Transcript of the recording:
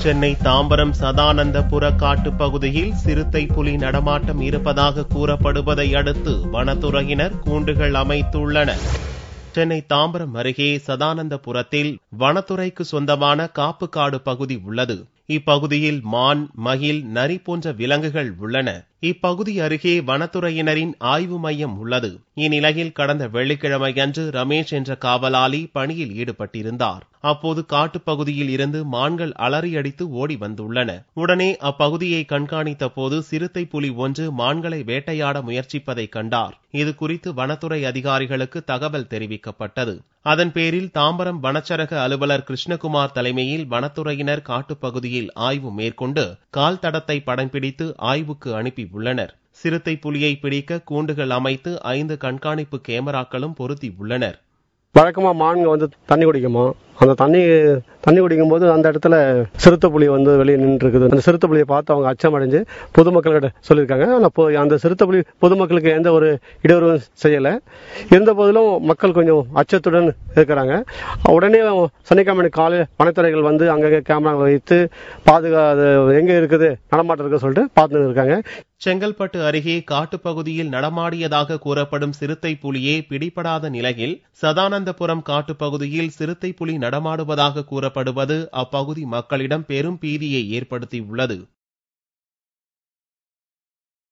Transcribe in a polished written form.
சென்னை தாம்பரம் சதானந்தபுர காட்டுப் பகுதியில் சிறுத்தை புலி நடமாட்டம் இருப்பதாக கூறப்படுவதை அடுத்து வனத்துறையினர் கூண்டுகள் அமைத்துள்ளனர். சென்னை தாம்பரம் அருகே சதானந்தபுரத்தில் வனத்துறைக்கு சொந்தமான காப்புக்காடு பகுதி உள்ளது. இப்பகுதியில் மான், மயில், நரி போன்ற விலங்குகள் உள்ளன. இப்பகுதி அருகே வனத்துறையினரின் ஆய்வு மையம் உள்ளது. இந்நிலையில் கடந்த வெள்ளிக்கிழமையன்று ரமேஷ் என்ற காவலாளி பணியில் ஈடுபட்டிருந்தார். அப்போது காட்டுப்பகுதியில் இருந்து மான்கள் அலறியடித்து ஓடி வந்துள்ளன. உடனே அப்பகுதியை கண்காணித்த போது சிறுத்தை புலி ஒன்று மான்களை வேட்டையாட முயற்சிப்பதை கண்டார். இது குறித்து வனத்துறை அதிகாரிகளுக்கு தகவல் தெரிவிக்கப்பட்டது. அதன் பேரில் தாம்பரம் வனச்சரக அலுவலர் கிருஷ்ணகுமார் தலைமையில் வனத்துறையினர் காட்டுப்பகுதியில் ஆய்வு மேற்கொண்டு கால் தடத்தை படம் பிடித்து ஆய்வுக்கு அனுப்பி உள்ளனர். சிறுத்தை புலியை பிடிக்க கூண்டுகள் அமைத்து 5 கண்காணிப்பு கேமராக்களும் பொருத்தி உள்ளனர். வழக்கமா மான்கள் வந்து தண்ணி குடிக்குமா, அந்த தண்ணி குடிக்கும் போது அந்த இடத்துல சிறுத்தை புலி வந்து வெளியே நின்று இருக்குது. அந்த சிறுத்தை புலியை பார்த்து அவங்க அச்சமடைஞ்சு பொதுமக்கள்கிட்ட சொல்லியிருக்காங்க. ஆனால் அந்த சிறுத்தை புலி பொதுமக்களுக்கு எந்த ஒரு இடையூறும் செய்யல. இருந்த போதிலும் மக்கள் கொஞ்சம் அச்சத்துடன் இருக்கிறாங்க. உடனே சனிக்கிழமை காலையில் வனத்துறைகள் வந்து அங்கங்கே கேமரா வைத்து எங்க இருக்குது நடமாட்டம் இருக்கு சொல்லிட்டு பார்த்துட்டு இருக்காங்க. செங்கல்பட்டு அருகே காட்டுப்பகுதியில் நடமாடியதாக கூறப்படும் சிறுத்தை புலியே பிடிபடாத நிலையில் சதானந்தபுரம் காட்டுப்பகுதியில் சிறுத்தை புலி நடமாடுவதாக கூறப்படுவது அப்பகுதி மக்களிடம் பெரும் பீதியை ஏற்படுத்தியுள்ளது.